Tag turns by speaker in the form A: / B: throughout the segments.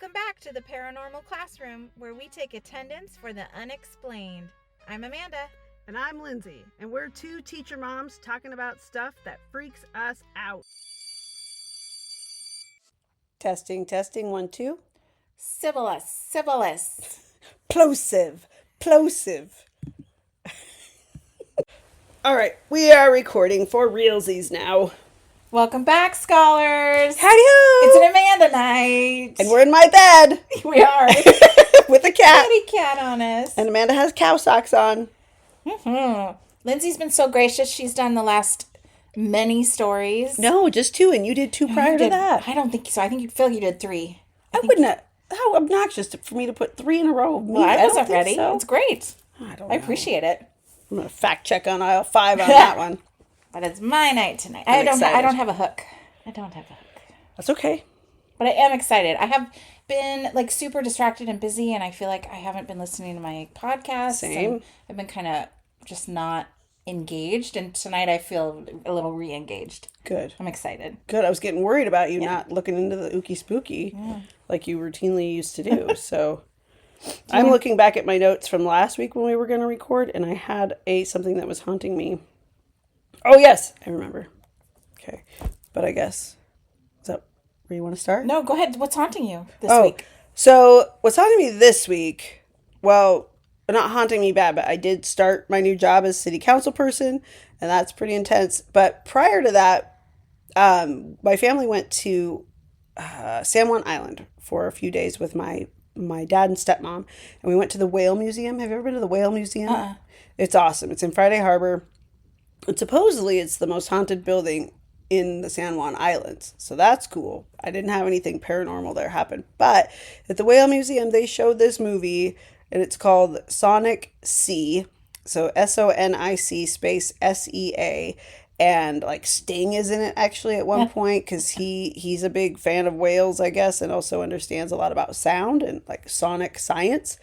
A: Welcome back to the Paranormal Classroom, where we take attendance for the unexplained. I'm Amanda.
B: And I'm Lindsay, and we're two teacher moms talking about stuff that freaks us out. Testing, 1, 2.
A: Civilus.
B: Plosive. All right, we are recording for realsies now.
A: Welcome back, scholars.
B: Howdy-ho!
A: It's an Amanda night.
B: And we're in my bed.
A: We are.
B: With a cat.
A: Kitty cat on us.
B: And Amanda has cow socks on.
A: Mm-hmm. Lindsay's been so gracious. She's done the last many stories.
B: No, just 2, and you did 2 prior to that.
A: I don't think so. I think you feel you did 3.
B: I wouldn't have. How obnoxious for me to put 3 in a row.
A: Well, I wasn't ready. So. It's great.
B: I
A: appreciate it.
B: I'm going to fact check on aisle 5 on that one.
A: But it's my night tonight.
B: I
A: don't have a hook.
B: That's okay.
A: But I am excited. I have been super super busy, and I feel like I haven't been listening to my podcast.
B: Same.
A: I've been kind of just not engaged, and tonight I feel a little re-engaged.
B: Good.
A: I'm excited.
B: Good. I was getting worried about you not looking into the ooky spooky like you routinely used to do. So I'm looking back at my notes from last week when we were going to record, and I had something that was haunting me. Oh, yes. I remember. Okay. But I guess, is that where you want to start?
A: No, go ahead. What's haunting you this week?
B: So what's haunting me this week, well, not haunting me bad, but I did start my new job as city council person, and that's pretty intense. But prior to that, my family went to San Juan Island for a few days with my dad and stepmom, and we went to the Whale Museum. Have you ever been to the Whale Museum? It's awesome. It's in Friday Harbor. And supposedly it's the most haunted building in the San Juan Islands. So that's cool. I didn't have anything paranormal there happen. But at the Whale Museum, they showed this movie, and it's called Sonic Sea. So SONIC space SEA. And Sting is in it actually at one point, because he's a big fan of whales, I guess, and also understands a lot about sound and sonic science.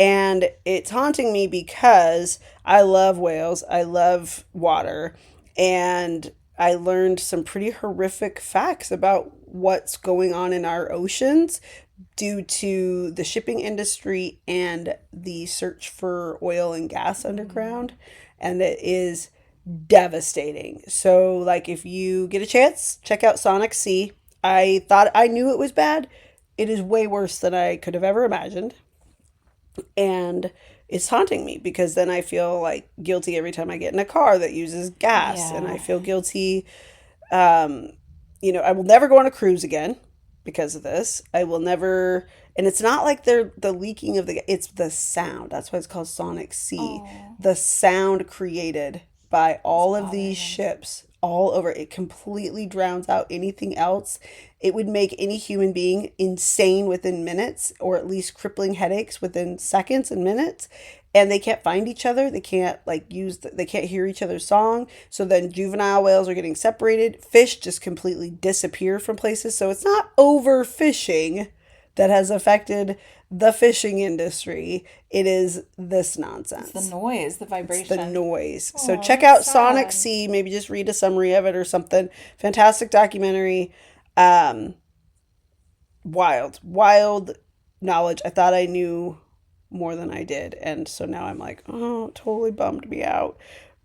B: And it's haunting me because I love whales. I love water. And I learned some pretty horrific facts about what's going on in our oceans due to the shipping industry and the search for oil and gas underground. And it is devastating. So, if you get a chance, check out Sonic Sea. I thought I knew it was bad. It is way worse than I could have ever imagined. And it's haunting me because then I feel guilty every time I get in a car that uses gas. And I feel guilty. I will never go on a cruise again because of this. I will never. And it's not they're the leaking of it's the sound. That's why it's called Sonic Sea. The sound created by all of these ships all over. It completely drowns out anything else. It would make any human being insane within minutes, or at least crippling headaches within seconds and minutes. And they can't find each other. They can't they can't hear each other's song. So then juvenile whales are getting separated. Fish just completely disappear from places. So it's not overfishing that has affected the fishing industry. It is this nonsense.
A: It's the noise, the vibration.
B: It's the noise. So check out Sonic Sea. Maybe just read a summary of it or something. Fantastic documentary. Wild knowledge. I thought I knew more than I did. And so now I'm totally bummed me out.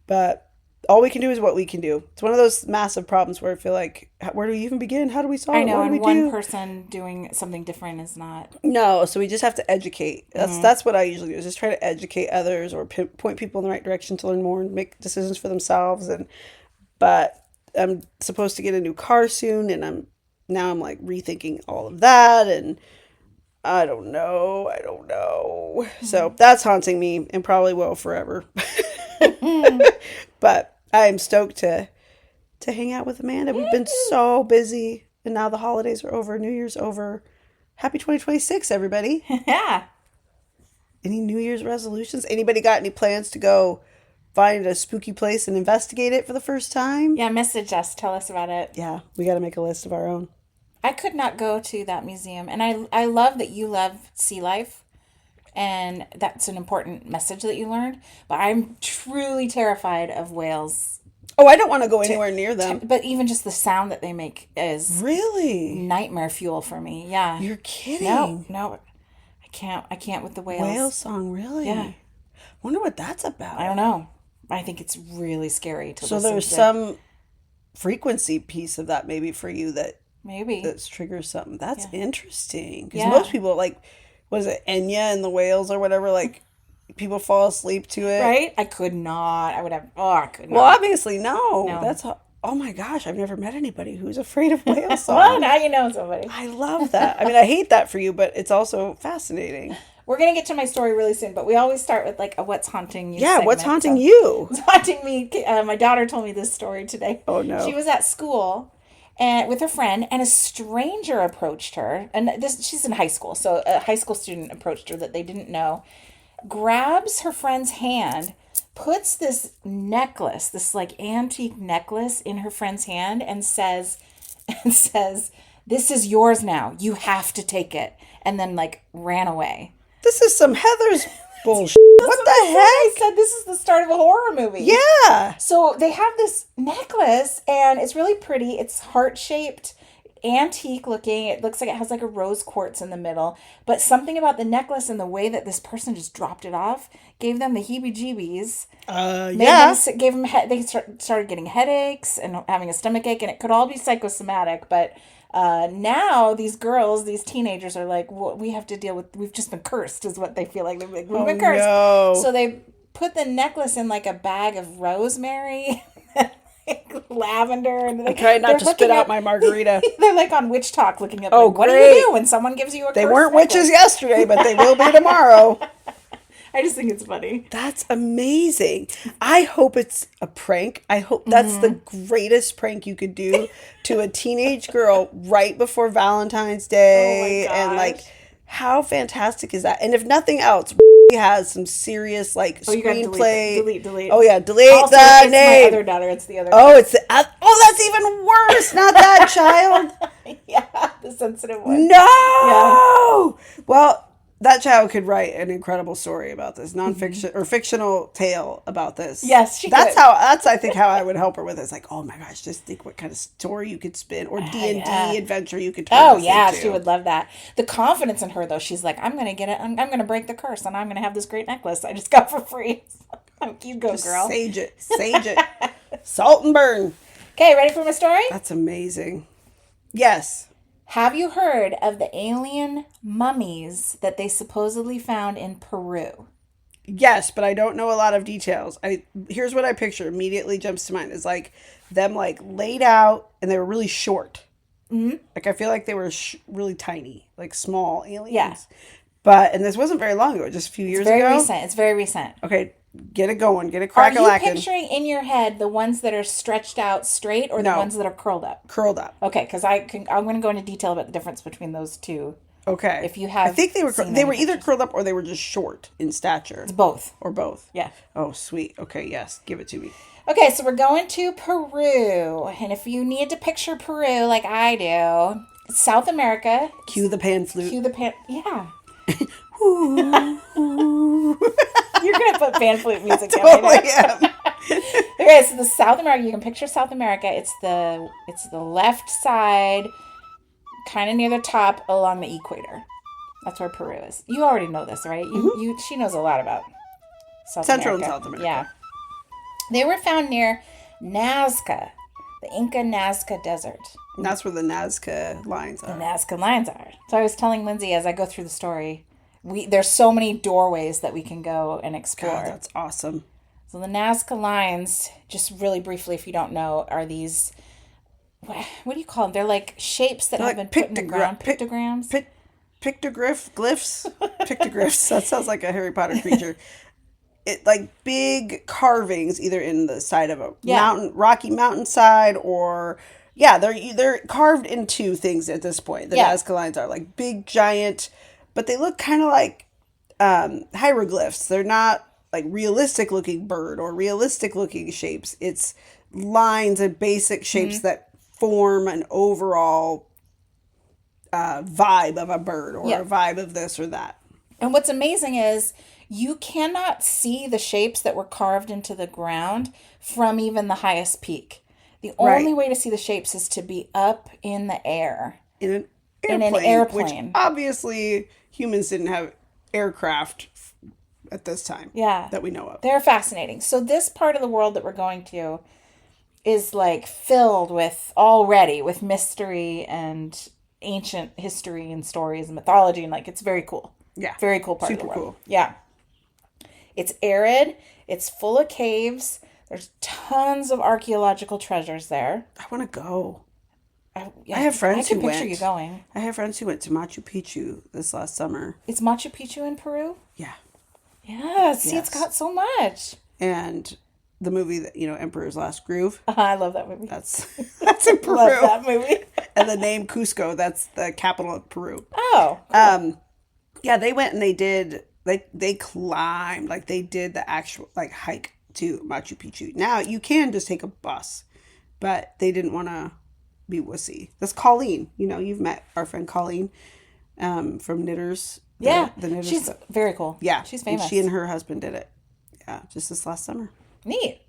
B: But all we can do is what we can do. It's one of those massive problems where I feel where do we even begin? How do we solve it?
A: I know, and one person doing something different is not.
B: No, so we just have to educate. That's what I usually do, is just try to educate others or point people in the right direction to learn more and make decisions for themselves. But I'm supposed to get a new car soon, and I'm rethinking all of that, and I don't know. So that's haunting me and probably will forever. But I am stoked to hang out with Amanda. We've been so busy, and now the holidays are over. New Year's over. Happy 2026, everybody.
A: Yeah.
B: Any New Year's resolutions? Anybody got any plans to go find a spooky place and investigate it for the first time?
A: Yeah, message us. Tell us about it.
B: Yeah, we got to make a list of our own.
A: I could not go to that museum, and I love that you love sea life, and that's an important message that you learned. But I'm truly terrified of whales
B: Oh, I don't want to go anywhere near them.
A: But even just the sound that they make is
B: Really?
A: nightmare fuel for me. Yeah.
B: You're kidding.
A: No. I can't with the whales.
B: Whale song, really?
A: Yeah.
B: Wonder what that's about.
A: I don't know. I think it's really scary to
B: So
A: listen
B: there's
A: to.
B: some frequency piece of that maybe for you that
A: Maybe.
B: triggers something. That's interesting. Because
A: Yeah.
B: most people, like, what is it, Enya and the Whales or whatever, like, people fall asleep to it.
A: Right? I could not. I could not.
B: Well, obviously, no.
A: No.
B: That's, oh my gosh, I've never met anybody who's afraid of whale
A: Well,
B: songs.
A: now you know somebody.
B: I love that. I mean, I hate that for you, but it's also fascinating.
A: We're going to get to my story really soon, but we always start with like a what's haunting you
B: Yeah,
A: segment.
B: what's haunting you?
A: What's haunting me? My daughter told me this story today.
B: Oh, no.
A: She was at school and with her friend, and a stranger approached her. And she's in high school, so a high school student approached her that they didn't know, grabs her friend's hand, puts this necklace, this like antique necklace in her friend's hand and says, "This is yours now. You have to take it." And then like ran away.
B: This is some Heather's bullshit. What the
A: I
B: heck?
A: said this is the start of a horror movie.
B: Yeah.
A: So they have this necklace and it's really pretty. It's heart-shaped, antique looking. It looks like it has like a rose quartz in the middle. But something about the necklace and the way that this person just dropped it off gave them the heebie-jeebies.
B: Yeah.
A: They started getting headaches and having a stomach ache, and it could all be psychosomatic. But now these girls, these teenagers are like, well, we have to deal with, we've just been cursed is what they feel like. They've been cursed.
B: No.
A: So they put the necklace in like a bag of rosemary, lavender. And
B: I tried not to spit out my margarita.
A: They're like on Witch Talk looking up,
B: Oh,
A: like, what do
B: great.
A: you do when someone gives you a
B: They
A: cursed
B: weren't
A: necklace?
B: witches yesterday, but they will be tomorrow.
A: I just think it's funny.
B: That's amazing. I hope it's a prank. I hope that's the greatest prank you could do to a teenage girl right before Valentine's Day.
A: Oh my
B: And like,
A: gosh.
B: how fantastic is that? And if nothing else, has some serious like
A: You gotta
B: screenplay.
A: delete.
B: Oh yeah, delete
A: Also,
B: the
A: it's
B: name.
A: my other daughter. It's the other.
B: Oh, it's that's even worse. Not that child.
A: Yeah, the sensitive one.
B: No. Well, that child could write an incredible story about this nonfiction or fictional tale about this.
A: Yes, she
B: That's
A: could.
B: That's I think how I would help her with it. It's like, oh my gosh, just think what kind of story you could spin or D&D adventure you could turn
A: Oh
B: this
A: yeah,
B: into.
A: she would love that. The confidence in her though, she's like, I'm gonna get it. I'm gonna break the curse, and I'm gonna have this great necklace I just got for free. You go,
B: Just
A: girl.
B: Sage it. Salt and burn.
A: Okay, ready for my story?
B: That's amazing. Yes.
A: Have you heard of the alien mummies that they supposedly found in Peru?
B: Yes, but I don't know a lot of details. Here's what I picture immediately jumps to mind is like them like laid out and they were really short. Mm-hmm. Like I feel like they were really tiny, like small aliens.
A: Yeah.
B: And this wasn't very long ago, just a few years ago.
A: It's very recent.
B: Okay, get it going, get it
A: Are you
B: crack-a-lackin'.
A: picturing in your head the ones that are stretched out straight or the
B: No.
A: ones that are curled up?
B: Curled up.
A: Okay, because I'm going to go into detail about the difference between those two.
B: Okay.
A: If you have
B: I think they were
A: seen
B: either
A: any
B: curled up or they were just short in stature.
A: Both.
B: Or both.
A: Yeah.
B: Oh, sweet. Okay, yes, give it to me.
A: Okay, so we're going to Peru. And if you need to picture Peru like I do, it's South America.
B: Cue the pan flute.
A: Yeah. You're going to put pan flute music in.
B: Totally am.
A: Okay, so the South America, you can picture South America. It's the left side, kind of near the top along the equator. That's where Peru is. You already know this, right? She knows a lot about
B: Central
A: America.
B: and South America.
A: Yeah. They were found near Nazca, the Inca Nazca Desert.
B: And that's where the Nazca lines
A: The
B: are.
A: Nazca lines are. So I was telling Lindsay as I go through the story, there's so many doorways that we can go and explore.
B: God, that's awesome.
A: So the Nazca lines, just really briefly, if you don't know, are these, what do you call them? They're like shapes that have been put in the ground. Pictograms?
B: Glyphs? Pictoglyphs. That sounds like a Harry Potter creature. It like big carvings either in the side of a rocky mountainside or they're carved into things at this point. The Nazca lines are like big giant, but they look kind of like hieroglyphs. They're not like realistic looking bird or realistic looking shapes. It's lines and basic shapes that form an overall vibe of a bird or a vibe of this or that.
A: And what's amazing is You cannot see the shapes that were carved into the ground from even the highest peak. The only
B: Right.
A: way to see the shapes is to be up in the air,
B: In an
A: in an
B: airplane, which
A: airplane.
B: obviously humans didn't have aircraft at this time
A: Yeah.
B: that we know of.
A: They're fascinating. So this part of the world that we're going to is like filled with already with mystery and ancient history and stories and mythology, and like it's very cool.
B: Yeah.
A: Very cool part of the
B: Super
A: world.
B: cool.
A: Yeah. It's arid, it's full of caves. There's tons of archaeological treasures there.
B: I want to go.
A: Yeah,
B: I have friends
A: I can
B: who
A: picture
B: went.
A: you going.
B: I have friends who went to Machu Picchu this last summer.
A: Is Machu Picchu in Peru?
B: Yeah.
A: Yeah, see, it's
B: Yes.
A: got so much.
B: And the movie that, Emperor's Last Groove,
A: I love that movie.
B: that's that's in Peru.
A: Love that movie.
B: And the name Cusco, that's the capital of Peru.
A: Oh, cool.
B: Yeah, they went and they climbed, like they did the actual like hike to Machu Picchu. Now you can just take a bus, but they didn't want to be wussy. That's Colleen. You've met our friend Colleen from Knitters.
A: Yeah,
B: the Knitters.
A: she's very cool.
B: Yeah,
A: She's
B: and
A: famous.
B: she and her husband did it. Yeah, just this last summer.
A: Neat.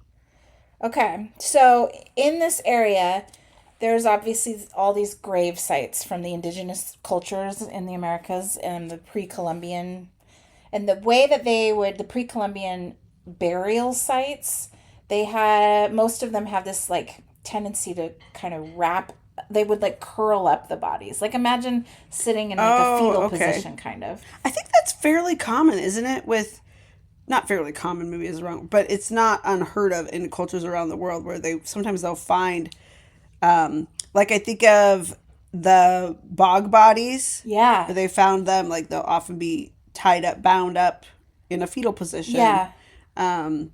A: Okay, so in this area, there's obviously all these grave sites from the indigenous cultures in the Americas and the pre-Columbian, and the way that the pre-Columbian burial sites, most of them have this like tendency to kind of they would like curl up the bodies. Like imagine sitting in like a fetal position kind of.
B: I think that's fairly common, isn't it? Not fairly common, maybe is wrong, but it's not unheard of in cultures around the world where they'll find, like I think of the bog bodies.
A: Yeah.
B: Where they found them, like they'll often be tied up, bound up in a fetal position.
A: Yeah.
B: I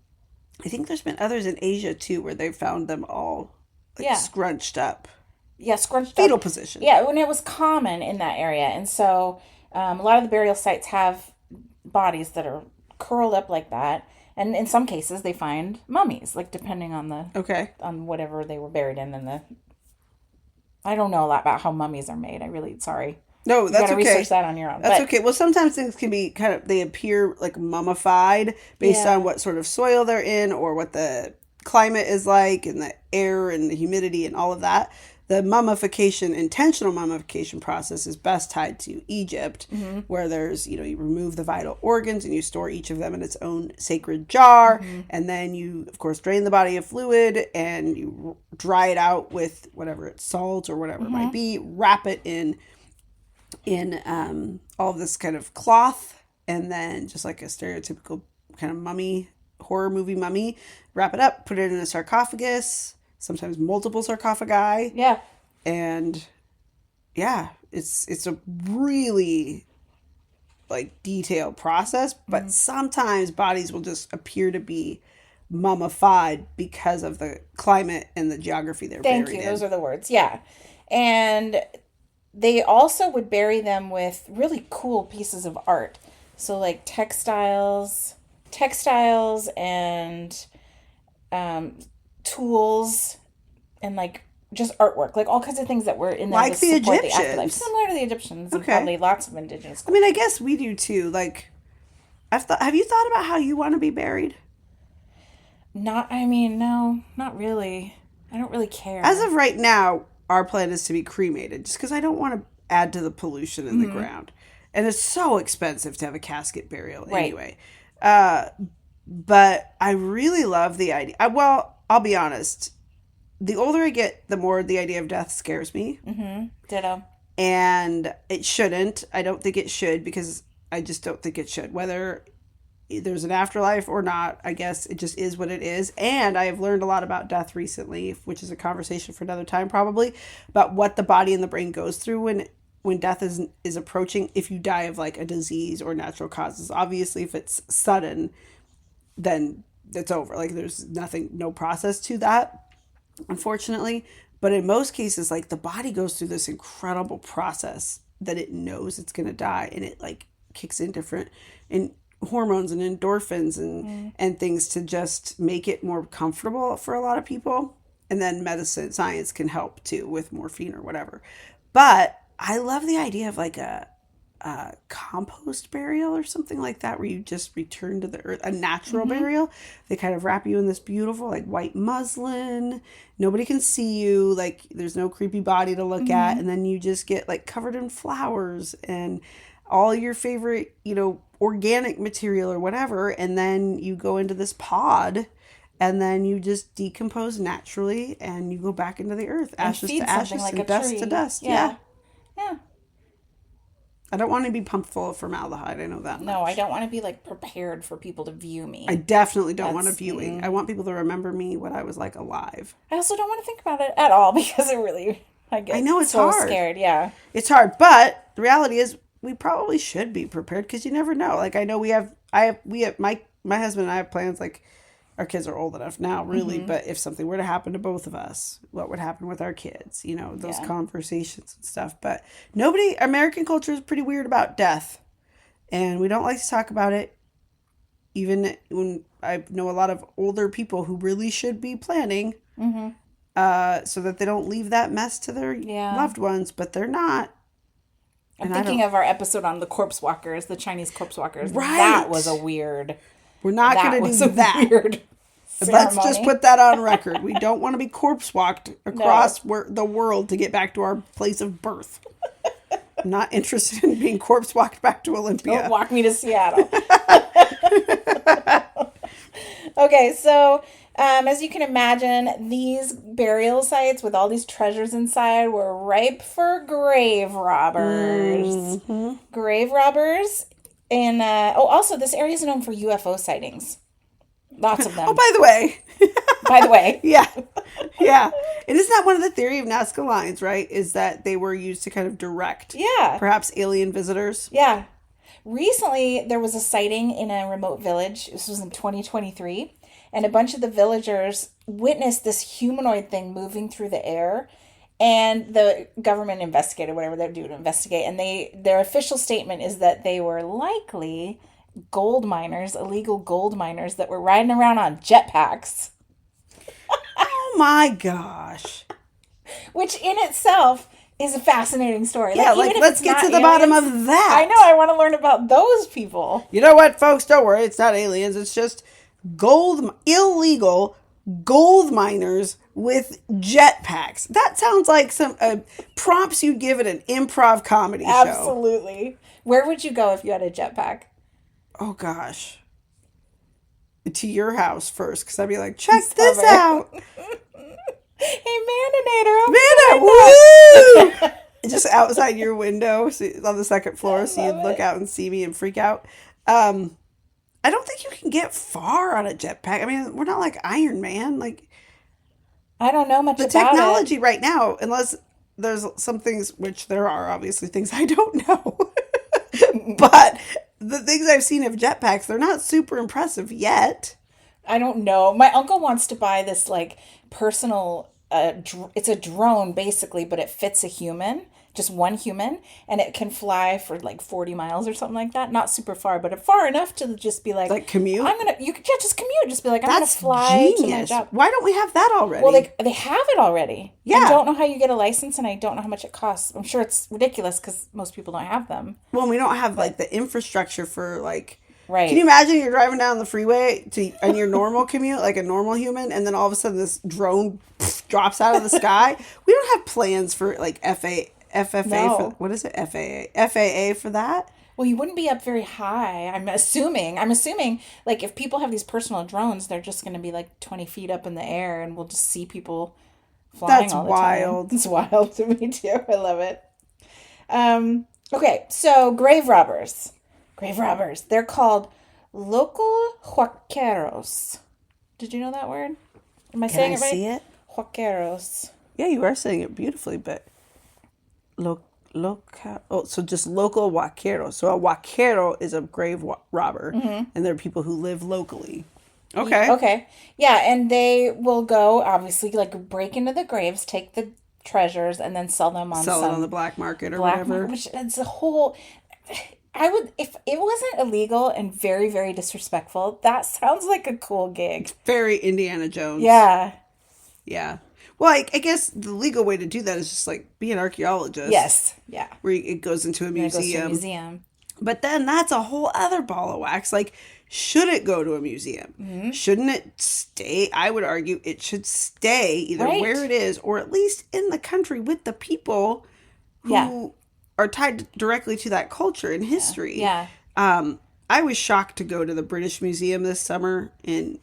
B: think there's been others in Asia too where they found them all like scrunched up.
A: Yeah, scrunched
B: fetal
A: up.
B: Position.
A: Yeah, when it was common in that area. And so a lot of the burial sites have bodies that are curled up like that. And in some cases, they find mummies, like depending on on whatever they were buried in. I don't know a lot about how mummies are made. Sorry.
B: No, that's okay.
A: Research that on your own.
B: That's okay. Well, sometimes things can be they appear like mummified based on what sort of soil they're in or what the climate is like and the air and the humidity and all of that. The intentional mummification process is best tied to Egypt, where there's, you remove the vital organs and you store each of them in its own sacred jar. And then you, of course, drain the body of fluid and you dry it out with whatever it's salt or whatever it might be, wrap it in all of this kind of cloth, and then just like a stereotypical kind of horror movie mummy, wrap it up, put it in a sarcophagus, sometimes multiple sarcophagi.
A: Yeah.
B: And yeah, it's a really like detailed process, but sometimes bodies will just appear to be mummified because of the climate and the geography they're buried in.
A: Thank you. Those are the words. Yeah. And they also would bury them with really cool pieces of art. So like textiles and tools and like just artwork, like all kinds of things that were in there
B: like
A: to
B: the
A: support
B: Egyptians.
A: The afterlife. Similar to the Egyptians, and
B: Okay.
A: probably lots of indigenous
B: I mean, I guess we do too. Like, have you thought about how you want to be buried?
A: No, not really. I don't really care.
B: As of right now, our plan is to be cremated, just because I don't want to add to the pollution in the ground, and it's so expensive to have a casket burial anyway. But I really love the idea. Well, I'll be honest. The older I get, the more the idea of death scares me.
A: Mm-hmm. Ditto.
B: And it shouldn't. I don't think it should, because I just don't think it should. Whether there's an afterlife or not, I guess it just is what it is. And I have learned a lot about death recently, which is a conversation for another time probably, about what the body and the brain goes through when death is approaching, if you die of like a disease or natural causes. Obviously, if it's sudden, then it's over. Like there's no process to that, unfortunately. But in most cases, like the body goes through this incredible process that it knows it's going to die, and it like kicks in different hormones and endorphins and things to just make it more comfortable for a lot of people. And then science can help too with morphine or whatever. But I love the idea of like a compost burial or something like that, where you just return to the earth, a natural burial. They kind of wrap you in this beautiful like white muslin. Nobody can see you. Like there's no creepy body to look at. And then you just get like covered in flowers and all your favorite, organic material or whatever. And then you go into this pod and then you just decompose naturally and you go back into the earth. Ashes to ashes and dust to dust. Yeah. I don't want to be pumped full of formaldehyde. I know that.
A: No, I don't want to be like prepared for people to view me.
B: I definitely don't want a viewing. I want people to remember me what I was like alive.
A: I also don't want to think about it at all because it really, I know it's so hard. Scared. Yeah,
B: it's hard. But the reality is, we probably should be prepared because you never know. Like I know we have my husband and I have plans. Like our kids are old enough now, really. But if something were to happen to both of us, what would happen with our kids? Those conversations and stuff. But American culture is pretty weird about death. And we don't like to talk about it. Even when I know a lot of older people who really should be planning so that they don't leave that mess to their loved ones. But they're not.
A: I'm thinking of our episode on the corpse walkers, the Chinese corpse walkers. Right. That was a weird...
B: We're not going to do that.
A: Weird
B: Let's just put that on record. We don't want to be corpse walked across the world to get back to our place of birth. I'm not interested in being corpse walked back to Olympia.
A: Don't walk me to Seattle. Okay, so as you can imagine, these burial sites with all these treasures inside were ripe for grave robbers. Grave robbers. And, also, this area is known for UFO sightings. Lots of them.
B: Oh, by the way.
A: Yeah.
B: Yeah. And isn't that one of the theory of Nazca lines, right? Is that they were used to kind of direct perhaps alien visitors?
A: Yeah. Recently, there was a sighting in a remote village. This was in 2023. And a bunch of the villagers witnessed this humanoid thing moving through the air. And the government investigated whatever they're doing to investigate. And their official statement is that they were likely gold miners, illegal gold miners that were riding around on jetpacks.
B: Oh my gosh.
A: Which in itself is a fascinating story.
B: Yeah, let's get to the bottom of that.
A: I know, I want to learn about those people.
B: You know what, folks? Don't worry. It's not aliens. It's just illegal gold miners with jetpacks. That sounds like some prompts you'd give at an improv comedy show.
A: Absolutely. Where would you go if you had a jetpack?
B: Oh, gosh. To your house first, because I'd be like, check this out.
A: Hey, Maninator.
B: Woo! Just outside your window on the second floor, so you'd look out and see me and freak out. I don't think you can get far on a jetpack. I mean, we're not like Iron Man. Like,
A: I don't know much about it.
B: The technology right now, unless there's some things, which there are obviously things I don't know. But the things I've seen of jetpacks, they're not super impressive yet.
A: I don't know. My uncle wants to buy this like personal, it's a drone basically, but it fits a human. Just one human, and it can fly for like 40 miles or something like that. Not super far, but far enough to just be like
B: commute.
A: Just commute. Just be like, I'm gonna fly to my job.
B: Why don't we have that already?
A: Well, they have it already. Yeah. I don't know how you get a license, and I don't know how much it costs. I'm sure it's ridiculous because most people don't have them.
B: Well, we don't have like the infrastructure for like.
A: Right.
B: Can you imagine you're driving down the freeway on your normal commute, like a normal human, and then all of a sudden this drone drops out of the sky? We don't have plans for like FFA what is it? FAA for that?
A: Well, you wouldn't be up very high. I'm assuming like if people have these personal drones, they're just going to be like 20 feet up in the air and we'll just see people flying all the time. It's wild to me too. I love it. Okay. So grave robbers, they're called local huaqueros. Did you know that word? Am I saying it right?
B: See it?
A: Huaqueros.
B: Yeah, you are saying it beautifully, but so just local huaquero. So a huaquero is a grave robber, and they're people who live locally. Okay.
A: Okay. Yeah, and they will go obviously like break into the graves, take the treasures, and then sell them on
B: it on the black market or whatever.
A: Which it's a whole. I would if it wasn't illegal and very very disrespectful. That sounds like a cool gig.
B: Very Indiana Jones.
A: Yeah.
B: Yeah. Well, I guess the legal way to do that is just like be an archaeologist.
A: Yes. Yeah.
B: Where it goes into a
A: And it goes to a
B: museum.
A: museum.
B: But then that's a whole other ball of wax. Like, should it go to a museum?
A: Mm-hmm.
B: Shouldn't it stay? I would argue it should stay either
A: Right.
B: where it is or at least in the country with the people who are tied directly to that culture and history.
A: Yeah.
B: I was shocked to go to the British Museum this summer in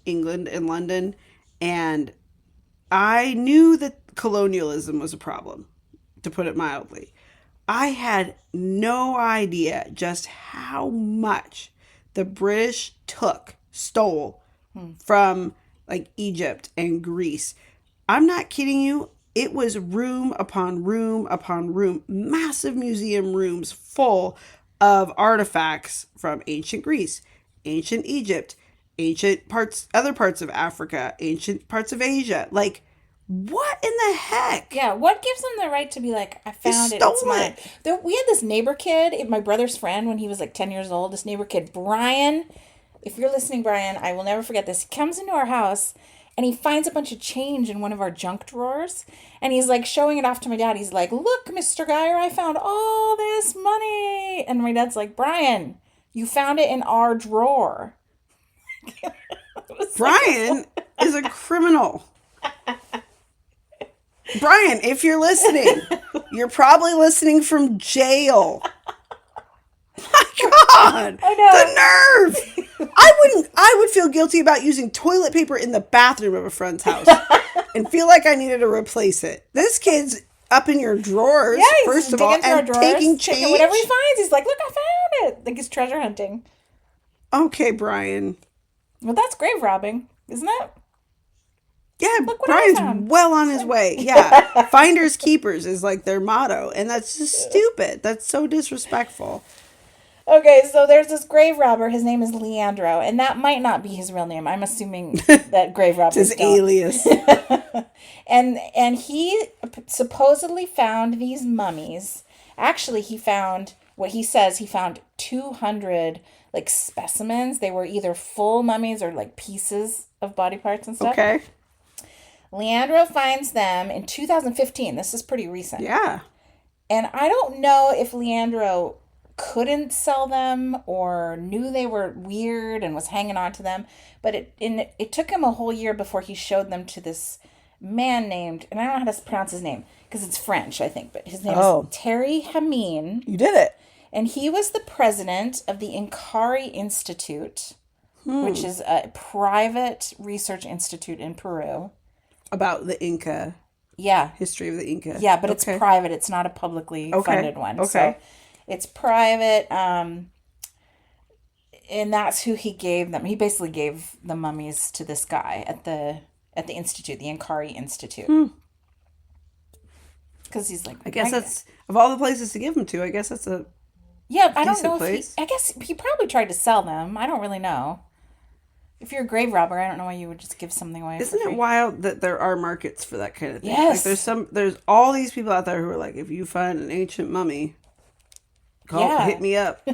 B: England and London, and I knew that colonialism was a problem, to put it mildly. I had no idea just how much the British stole from like Egypt and Greece. I'm not kidding you. It was room upon room upon room, massive museum rooms full of artifacts from ancient Greece, ancient Egypt, other parts of Africa, ancient parts of Asia. Like, what in the heck?
A: Yeah, what gives them the right to be like, I found it, it's mine? We had this neighbor kid, my brother's friend, when he was like 10 years old, this neighbor kid, Brian. If you're listening, Brian, I will never forget this. He comes into our house and he finds a bunch of change in one of our junk drawers. And he's like showing it off to my dad. He's like, look, Mr. Geyer, I found all this money. And my dad's like, Brian, you found it in our drawer.
B: Brian is a criminal. Brian, if you're listening, you're probably listening from jail. My God,
A: I know.
B: the nerve! I would feel guilty about using toilet paper in the bathroom of a friend's house and feel like I needed to replace it. This kid's up in your drawers, first of all, and taking change.
A: Whatever he finds, he's like, look, I found it. Like he's treasure hunting.
B: Okay, Brian.
A: Well, that's grave robbing, isn't it?
B: Yeah, Brian's well on his way. Yeah. Finders keepers is like their motto. And that's just stupid. That's so disrespectful.
A: Okay, so there's this grave robber. His name is Leandro. And that might not be his real name. I'm assuming that grave robbers
B: his alias.
A: and he supposedly found these mummies. Actually, he found, what he says, he found 200 like specimens. They were either full mummies or like pieces of body parts and stuff.
B: Okay.
A: Leandro finds them in 2015. This is pretty recent.
B: Yeah.
A: And I don't know if Leandro couldn't sell them or knew they were weird and was hanging on to them. But it took him a whole year before he showed them to this man named, and I don't know how to pronounce his name because it's French, I think, but his name is Terry Hameen.
B: You did it.
A: And he was the president of the Inkari Institute, which is a private research institute in Peru.
B: About the Inca.
A: Yeah.
B: History of the Inca.
A: Yeah, but it's private. It's not a publicly funded one.
B: Okay.
A: So it's private. And that's who he gave them. He basically gave the mummies to this guy at the institute, the Inkari Institute. Because he's like,
B: I guess that's, of all the places to give them to, I guess that's a
A: I don't know if I guess he probably tried to sell them. I don't really know. If you're a grave robber, I don't know why you would just give something away.
B: Isn't it wild that there are markets for that kind of thing?
A: Yes.
B: Like there's all these people out there who are like, if you find an ancient mummy, hit me up.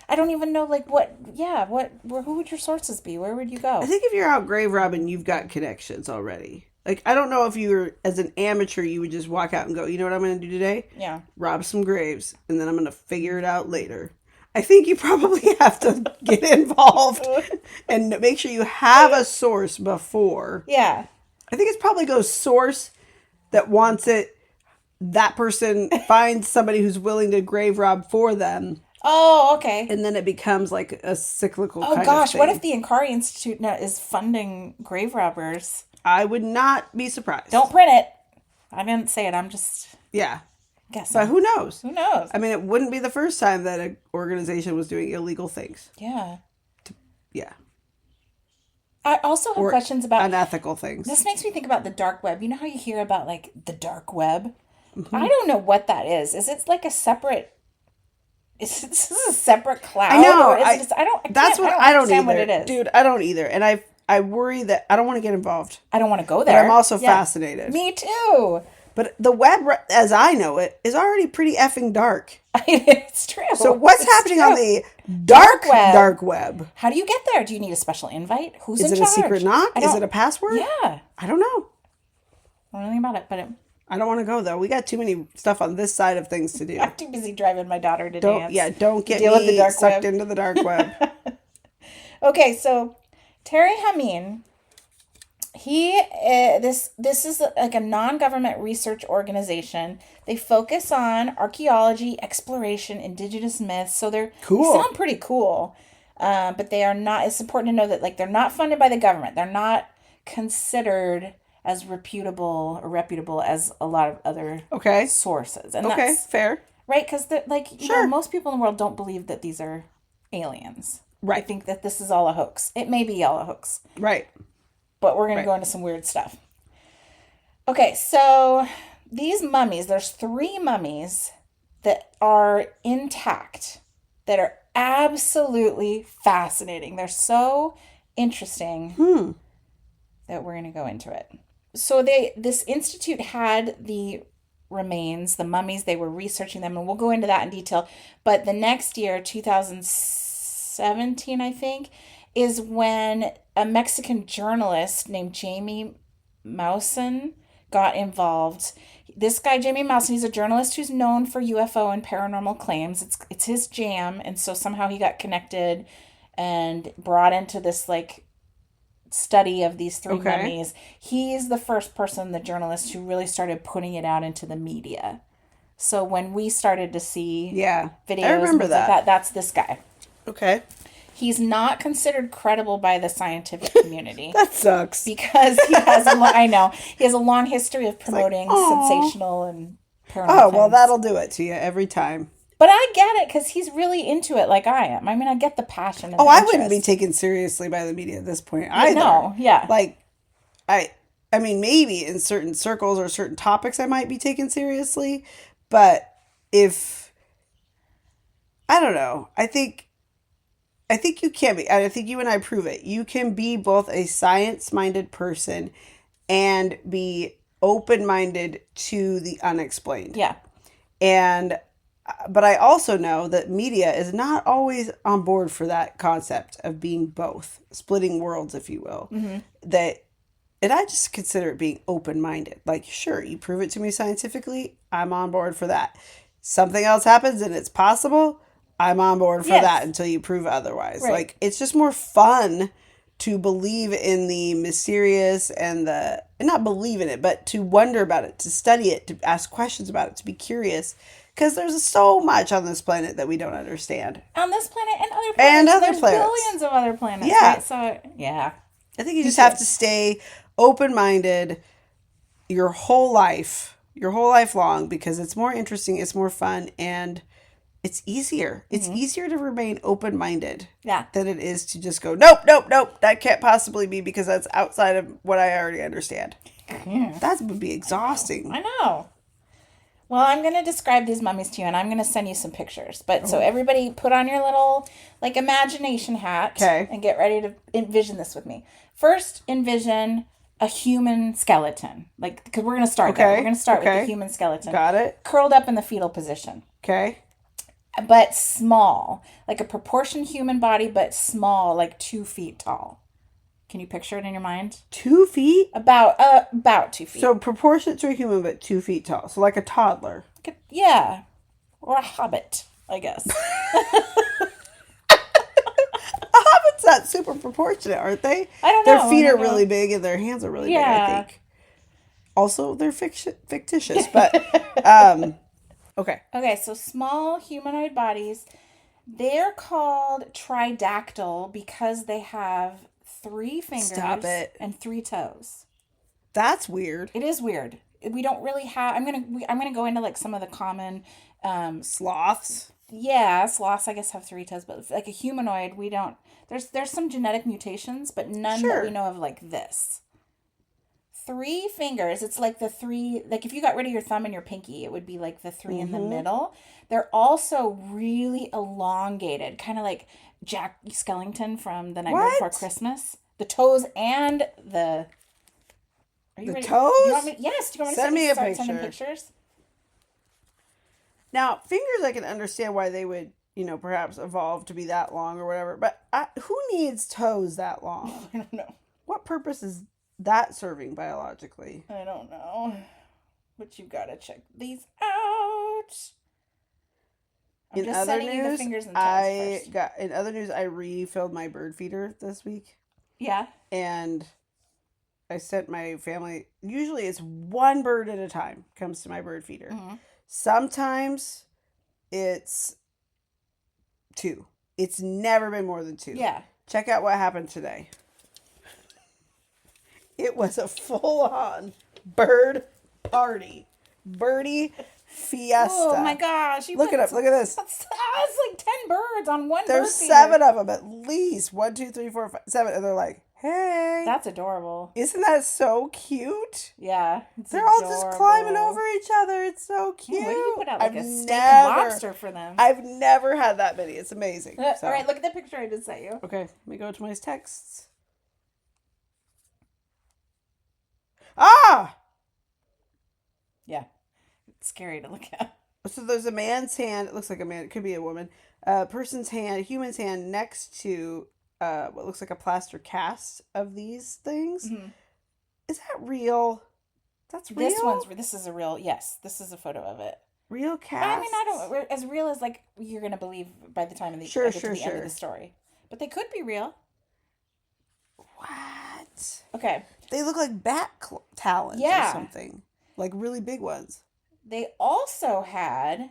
A: I don't even know, like, who would your sources be? Where would you go?
B: I think if you're out grave robbing, you've got connections already. Like, I don't know if you were, as an amateur, you would just walk out and go, you know what I'm going to do today?
A: Yeah.
B: Rob some graves, and then I'm going to figure it out later. I think you probably have to get involved and make sure you have a source before.
A: Yeah.
B: I think it's probably goes source that wants it. That person finds somebody who's willing to grave rob for them.
A: Oh, okay.
B: And then it becomes like a cyclical kind of thing.
A: Oh, gosh. What if the Inkari Institute is funding grave robbers?
B: I would not be surprised.
A: Don't print it. I didn't say it. I'm just guessing.
B: But who knows?
A: Who knows?
B: I mean, it wouldn't be the first time that an organization was doing illegal things.
A: Yeah.
B: Yeah.
A: I also have questions about
B: unethical things.
A: This makes me think about the dark web. You know how you hear about like the dark web? Mm-hmm. I don't know what that is. Is it like a separate? Is this a separate cloud?
B: I know.
A: Or is it just, I don't
B: understand
A: what it is,
B: dude. I don't either, and I worry that I don't want to get involved.
A: I don't want to go there.
B: But I'm also fascinated.
A: Me too.
B: But the web, as I know it, is already pretty effing dark.
A: It's true.
B: So what's happening on the dark web?
A: How do you get there? Do you need a special invite? Who's in charge?
B: Is it a secret knock? Is it a password?
A: Yeah.
B: I don't know.
A: I don't know anything about it, but
B: I don't want to go though. We got too many stuff on this side of things to do.
A: I'm too busy driving my daughter to dance.
B: Don't
A: to
B: get
A: deal with the
B: me
A: dark
B: sucked
A: web.
B: into the dark web.
A: Okay, so Terry Hameen, this is like a non-government research organization. They focus on archaeology, exploration, indigenous myths. So they
B: Cool.
A: sound pretty cool, but they are not. It's important to know that like they're not funded by the government. They're not considered as reputable as a lot of other
B: Okay.
A: sources. And
B: Okay,
A: that's
B: fair.
A: right, because like you
B: Sure.
A: know, most people in the world don't believe that these are aliens.
B: Right.
A: I think that this is all a hoax. It may be all a hoax,
B: Right.
A: but we're going to go into some weird stuff. Okay, so these mummies, there's 3 mummies that are intact, that are absolutely fascinating. They're so interesting that we're going to go into it. So this institute had the remains, the mummies, they were researching them, and we'll go into that in detail. But the next year, 2017, I think, is when a Mexican journalist named Jamie Mausen got involved. This guy, Jamie Mausen, he's a journalist who's known for UFO and paranormal claims. It's his jam, and so somehow he got connected and brought into this like study of these 3 mummies. He's the first person, the journalist, who really started putting it out into the media. So when we started to see videos,
B: I remember
A: and things like
B: that.
A: that's this guy.
B: Okay.
A: He's not considered credible by the scientific community.
B: That sucks.
A: Because he has he has a long history of promoting sensational and paranormal
B: Oh, well,
A: claims.
B: that'll do it to you every time.
A: But I get it, because he's really into it like I am. I mean, I get the passion and the
B: I
A: interest.
B: wouldn't be taken seriously by the media at this point either.
A: No, yeah.
B: Like, I mean, maybe in certain circles or certain topics I might be taken seriously, but if, I don't know, I think you can be, I think you and I prove it. You can be both a science-minded person and be open-minded to the unexplained.
A: Yeah.
B: But I also know that media is not always on board for that concept of being both, splitting worlds, if you will.
A: Mm-hmm.
B: And I just consider it being open-minded. Like, sure, you prove it to me scientifically, I'm on board for that. Something else happens and it's possible, I'm on board for that until you prove otherwise.
A: Right.
B: Like, it's just more fun to believe in the mysterious and not believe in it, but to wonder about it, to study it, to ask questions about it, to be curious. Because there's so much on this planet that we don't understand.
A: On this planet and other planets. There's
B: planets.
A: billions of other planets.
B: Yeah.
A: Right? So, yeah.
B: I think you just have to stay open-minded your whole life long, because it's more interesting, it's more fun, and it's easier. It's easier to remain open-minded than it is to just go, nope, that can't possibly be because that's outside of what I already understand.
A: Yeah.
B: That would be exhausting.
A: I know. Well, I'm going to describe these mummies to you, and I'm going to send you some pictures. But so everybody put on your little, like, imagination hat and get ready to envision this with me. First, envision a human skeleton. Like, because we're going to start there. We're going to start with the human skeleton.
B: Got it.
A: Curled up in the fetal position.
B: Okay.
A: But small. Like a proportioned human body, but small, like 2 feet tall. Can you picture it in your mind?
B: 2 feet?
A: About 2 feet.
B: So proportionate to a human, but 2 feet tall. So like a toddler.
A: Yeah. Or a hobbit, I guess.
B: Hobbits not super proportionate, aren't they?
A: I don't
B: Their
A: know.
B: feet are really big and their hands are really big, I think. Also, they're fictitious, but okay.
A: Okay, so small humanoid bodies. They're called tridactyl because they have 3 fingers and 3 toes.
B: That's weird.
A: It is weird. We don't really have. I'm gonna go into like some of the common
B: sloths.
A: Yeah, sloths I guess have 3 toes, but like a humanoid, we don't. There's some genetic mutations, but none that we know of like this. 3 fingers. It's like the 3. Like if you got rid of your thumb and your pinky, it would be like the 3 in the middle. They're also really elongated, kind of like Jack Skellington from The Nightmare Before Christmas. The toes and the. Are you ready?
B: Toes?
A: Do you want me, yes. Do you want me to
B: Send me a
A: start
B: picture.
A: sending pictures?
B: Now, fingers, I can understand why they would, perhaps evolve to be that long or whatever. But who needs toes that long?
A: I don't know.
B: What purpose is that serving biologically?
A: I don't know. But you've got to check these out. I'm just sending you the fingers and toes first.
B: In other news, I refilled my bird feeder this week.
A: Yeah.
B: And I sent my family, usually it's one bird at a time comes to my bird feeder. Mm-hmm. Sometimes it's 2. It's never been more than 2.
A: Yeah.
B: Check out what happened today. It was a full-on bird party. Birdie fiesta.
A: Oh my gosh.
B: Look it up. Look at this.
A: That's like 10 birds on one
B: There's
A: bird feeder.
B: 7 of them at least. 1, 2, 3, 4, 5, 7. And they're like, hey.
A: That's adorable.
B: Isn't that so cute?
A: Yeah.
B: They're all just climbing over each other. It's so cute.
A: What do you put out? Like a steak and lobster for them.
B: I've never had that many. It's amazing.
A: All right, look at the picture I just sent you.
B: Okay, let me go to my texts. Ah!
A: Yeah. It's scary to look at.
B: So there's a man's hand. It looks like a man. It could be a woman. Person's hand, a human's hand next to what looks like a plaster cast of these things. Mm-hmm. Is that real? That's real?
A: This is a real, yes. This is a photo of it.
B: Real cast?
A: I mean, I don't, as real as like you're going to believe by the time of the, end of the story. But they could be real.
B: What?
A: Okay.
B: They look like bat talons or something. Like really big ones.
A: They also had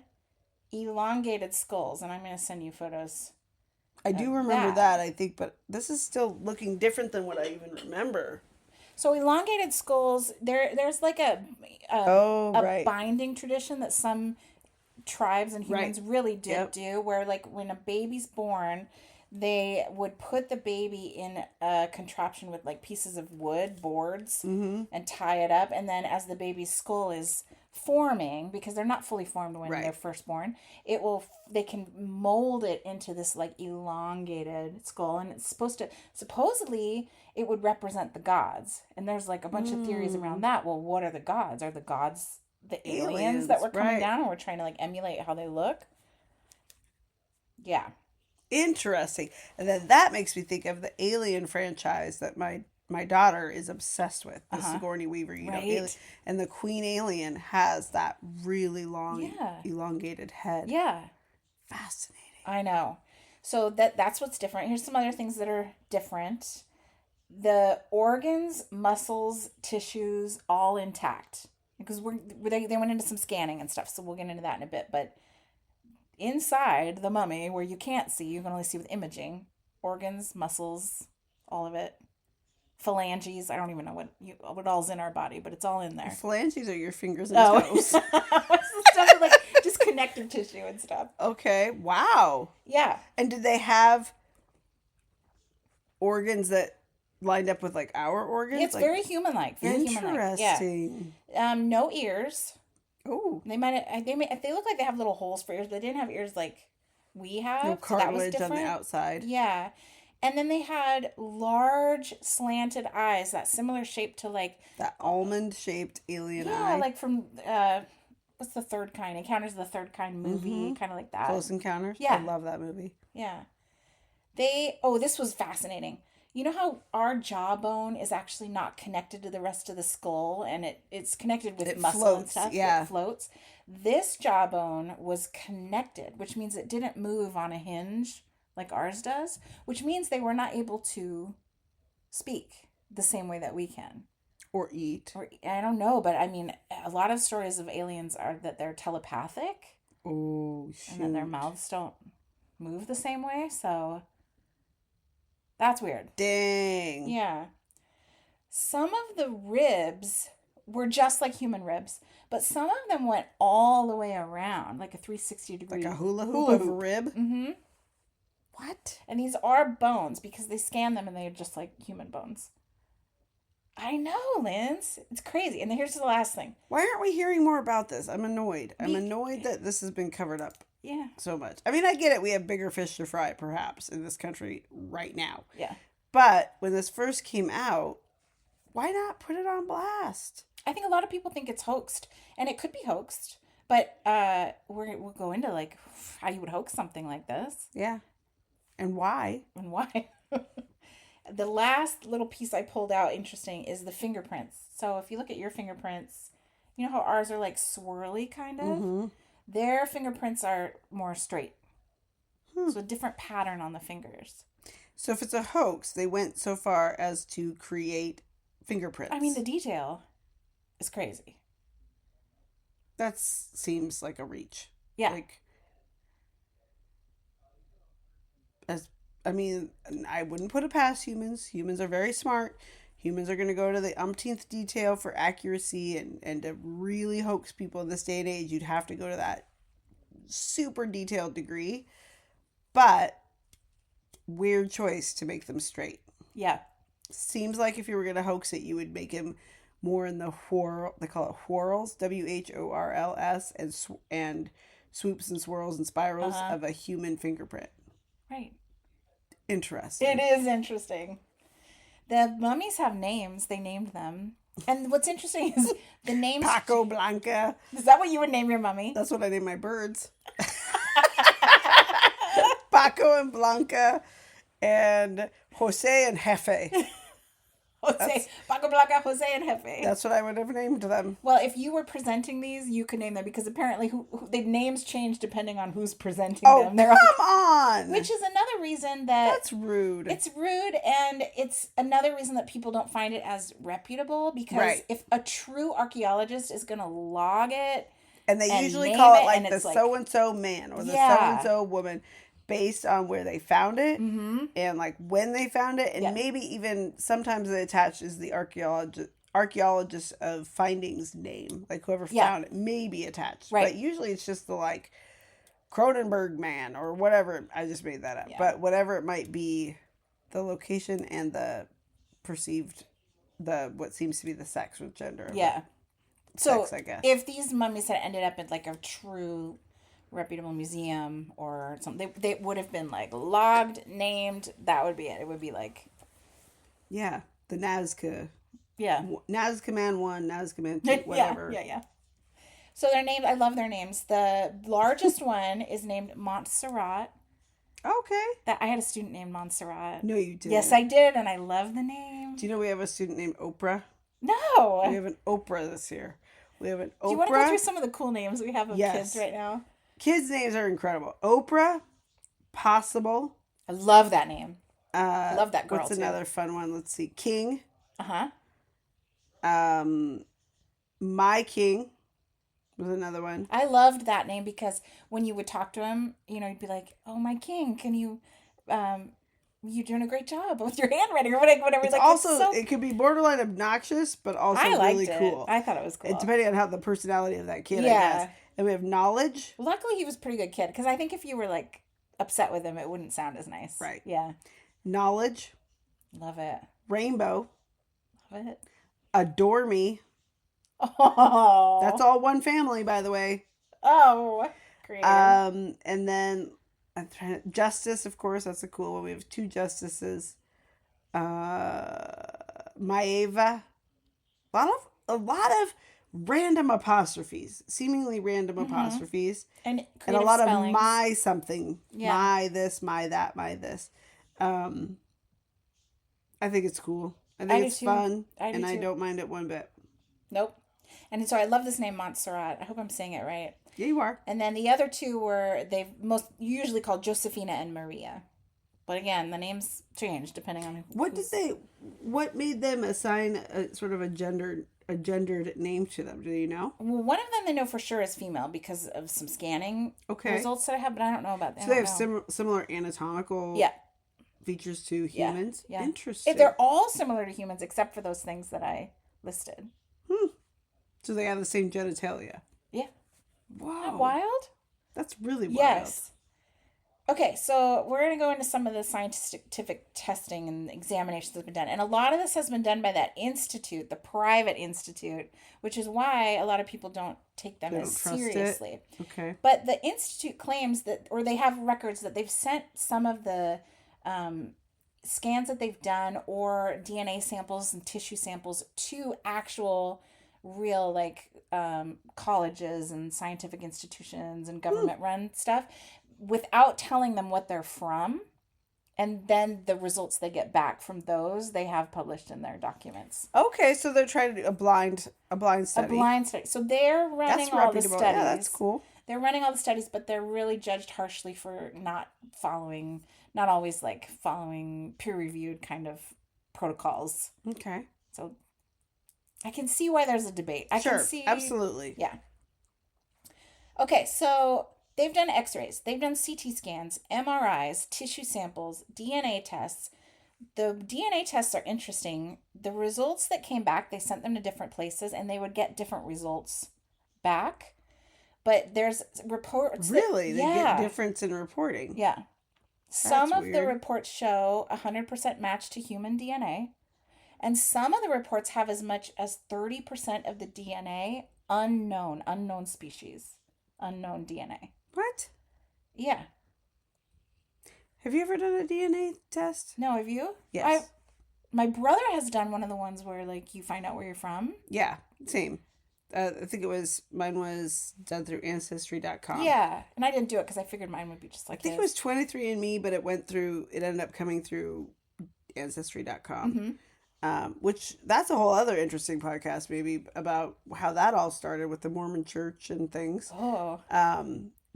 A: elongated skulls, and I'm going to send you photos.
B: I do remember that, I think, but this is still looking different than what I even remember.
A: So elongated skulls, there's like a binding tradition that some tribes and humans really did do, where like when a baby's born, they would put the baby in a contraption with like pieces of wood, boards, and tie it up. And then as the baby's skull is forming, because they're not fully formed when they're first born, they can mold it into this like elongated skull. And it's supposedly it would represent the gods. And there's like a bunch of theories around that. Well, what are the gods? Are the gods the aliens that were coming down and we're trying to like emulate how they look? Yeah.
B: Interesting. And then that makes me think of the Alien franchise that my daughter is obsessed with. The Sigourney Weaver, know, Alien. And the Queen Alien has that really long, elongated head.
A: Yeah.
B: Fascinating.
A: I know. So that's what's different. Here's some other things that are different. The organs, muscles, tissues, all intact. Because they went into some scanning and stuff, so we'll get into that in a bit. But inside the mummy, where you can't see, you can only see with imaging, organs, muscles, all of it. Phalanges, I don't even know what all's in our body, but it's all in there.
B: Phalanges are your fingers and toes.
A: Stuff with, like just connective tissue and stuff.
B: Okay, wow.
A: Yeah.
B: And did they have organs that lined up with like our organs?
A: It's like, very human-like. Very
B: interesting.
A: Yeah. No ears.
B: Oh.
A: They look like they have little holes for ears, but they didn't have ears like we have.
B: No cartilage on the outside.
A: Yeah. And then they had large slanted eyes, that similar shape to like
B: that almond-shaped alien eye.
A: Yeah, like from what's the Third Kind? Encounters of the Third Kind movie, kind of like that.
B: Close Encounters?
A: Yeah.
B: I love that movie.
A: Yeah. This was fascinating. You know how our jawbone is actually not connected to the rest of the skull, and it's connected with muscle and stuff.
B: Yeah.
A: It floats. This jawbone was connected, which means it didn't move on a hinge like ours does, which means they were not able to speak the same way that we can.
B: Or eat.
A: I don't know, but I mean, a lot of stories of aliens are that they're telepathic.
B: Oh, shoot.
A: And then their mouths don't move the same way, so that's weird.
B: Dang.
A: Yeah. Some of the ribs were just like human ribs, but some of them went all the way around, like a 360 degree.
B: Like a hula hoop of a rib?
A: Mm-hmm.
B: What?
A: And these are bones because they scan them and they're just like human bones. I know, Linz. It's crazy. And here's the last thing.
B: Why aren't we hearing more about this? I'm annoyed. I'm annoyed that this has been covered up so much. I mean, I get it. We have bigger fish to fry, perhaps, in this country right now.
A: Yeah.
B: But when this first came out, why not put it on blast?
A: I think a lot of people think it's hoaxed. And it could be hoaxed. But we'll go into, like, how you would hoax something like this.
B: Yeah. And why?
A: The last little piece I pulled out, interesting, is the fingerprints. So if you look at your fingerprints, you know how ours are like swirly kind of?
B: Mm-hmm.
A: Their fingerprints are more straight.
B: Hmm.
A: So a different pattern on the fingers.
B: So if it's a hoax, they went so far as to create fingerprints.
A: I mean, the detail is crazy.
B: That seems like a reach.
A: Yeah.
B: Like, as I mean, I wouldn't put it past humans. Humans are very smart. Humans are going to go to the umpteenth detail for accuracy, and to really hoax people in this day and age, you'd have to go to that super detailed degree. But weird choice to make them straight.
A: Yeah.
B: Seems like if you were going to hoax it, you would make him more in the whirl. They call it whorls, WHORLS, and swoops and swirls and spirals of a human fingerprint.
A: Right.
B: Interesting.
A: It is interesting. The mummies have names. They named them. And what's interesting is the names.
B: Paco Blanca.
A: Is that what you would name your mummy?
B: That's what I name my birds. Paco and Blanca and Jose and Jefe.
A: Jose, Paco Blanca, Jose, and Jefe.
B: That's what I would have named them.
A: Well, if you were presenting these, you could name them because apparently the names change depending on who's presenting them.
B: Come on!
A: Which is another reason that...
B: That's rude.
A: It's rude, and it's another reason that people don't find it as reputable because if a true archaeologist is going to log it...
B: And they usually
A: name
B: call
A: it,
B: it like
A: and
B: the
A: it's like-
B: so-and-so man or the so-and-so woman based on where they found it and like when they found it, and maybe even sometimes it attaches the archaeologist of findings name, like whoever found it may be attached. Right. But usually it's just the like Cronenberg man or whatever. I just made that up. Yeah. But whatever it might be, the location and the perceived, what seems to be the sex or gender.
A: Yeah.
B: So sex, I guess.
A: If these mummies had ended up in like a true reputable museum or something, they would have been like logged, named. That would be it. It would be like,
B: the Nazca.
A: Yeah.
B: Nazca Man 1, Nazca Man 2, whatever.
A: Yeah. So their names, I love their names. The largest one is named Montserrat.
B: Okay.
A: That I had a student named Montserrat.
B: No, you didn't.
A: Yes, I did, and I love the name.
B: Do you know we have a student named Oprah?
A: No.
B: We have an Oprah this year. We have an Oprah.
A: Do you want to go through some of the cool names we have of kids right now?
B: Kids' names are incredible. Oprah, Possible.
A: I love that name. I love that girl.
B: What's another fun one? Let's see. King. My King was another one.
A: I loved that name because when you would talk to him, you'd be like, "Oh, my king, can you, you're doing a great job with your handwriting or whatever."
B: It's like, also, it could be borderline obnoxious, but also really cool.
A: I thought it was cool.
B: Depending on how the personality of that kid, I guess. And we have Knowledge.
A: Luckily, he was a pretty good kid because I think if you were like upset with him, it wouldn't sound as nice.
B: Right.
A: Yeah.
B: Knowledge.
A: Love it.
B: Rainbow.
A: Love it.
B: Adore Me.
A: Oh.
B: That's all one family, by the way.
A: Oh, great.
B: And then Justice, of course, that's a cool one. We have 2 justices. Maeva. A lot of random apostrophes, seemingly random apostrophes,
A: and
B: a lot
A: spellings.
B: of my something, my this, my that, my this. I think it's cool. I think it's fun, and I don't mind it one bit.
A: Nope. And so I love this name Montserrat. I hope I'm saying it right.
B: Yeah, you are.
A: And then the other 2 were they've most usually called Josefina and Maria. But again, the names change depending on
B: what made them assign a sort of a gendered name to them? Do you know?
A: Well, one of them they know for sure is female because of some scanning results that I have, but I don't know about that.
B: So they have similar anatomical features to humans?
A: Yeah.
B: Interesting.
A: They're all similar to humans except for those things that I listed.
B: So they have the same genitalia?
A: Yeah.
B: Wow.
A: Isn't that wild?
B: That's really wild.
A: Yes. Okay, so we're going to go into some of the scientific testing and examinations that's been done. And a lot of this has been done by that institute, the private institute, which is why a lot of people don't take them as seriously.
B: Okay.
A: But the institute claims that, or they have records that they've sent some of the scans that they've done or DNA samples and tissue samples to actual real colleges and scientific institutions and government run stuff without telling them what they're from. And then the results they get back from those, they have published in their documents.
B: Okay, so they're trying to do a blind
A: A
B: study.
A: blind study. So they're running
B: That's
A: all the
B: reputable.
A: studies.
B: Yeah, that's cool.
A: They're running all the studies, but they're really judged harshly for not always like following peer-reviewed kind of protocols.
B: Okay.
A: So I can see why there's a debate. I
B: Sure,
A: can see.
B: absolutely.
A: Yeah. Okay, so they've done x-rays, they've done CT scans, MRIs, tissue samples, DNA tests. The DNA tests are interesting. The results that came back, they sent them to different places and they would get different results back. But there's reports
B: Really?
A: that,
B: They
A: yeah,
B: get difference in reporting.
A: yeah. Some
B: That's
A: of the
B: weird.
A: reports show 100% match to human DNA. And some of the reports have as much as 30% of the DNA unknown species, unknown DNA.
B: What?
A: Yeah.
B: Have you ever done a DNA test?
A: No, have you?
B: Yes.
A: My brother has done one of the ones where like you find out where you're from.
B: Yeah, same. I think mine was done through ancestry.com.
A: Yeah, and I didn't do it because I figured mine would be just like
B: I think it was 23andMe, but it ended up coming through ancestry.com. Which that's a whole other interesting podcast, maybe about how that all started with the Mormon church and things.
A: Oh,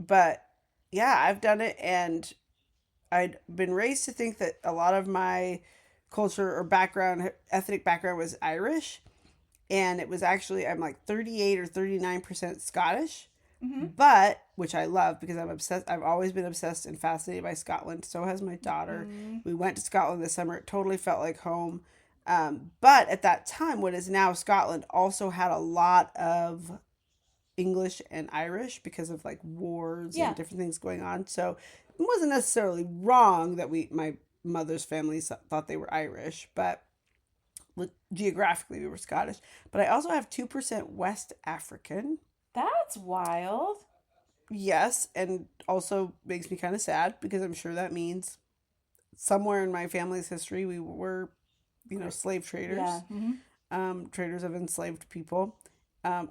B: But yeah, I've done it, and I'd been raised to think that a lot of my culture or ethnic background was Irish. And it was actually, I'm like 38 or 39% Scottish, but, which I love because I'm obsessed. I've always been obsessed and fascinated by Scotland. So has my daughter. We went to Scotland this summer. It totally felt like home. But at that time, what is now Scotland also had a lot of English and Irish because of like wars
A: Yeah.
B: and different things going on. So it wasn't necessarily wrong that my mother's family thought they were Irish, but geographically we were Scottish. But I also have 2% West African.
A: that's wild.
B: Yes, and also makes me kind of sad because I'm sure that means somewhere in my family's history we were, slave traders.
A: Yeah.
B: Traders of enslaved people,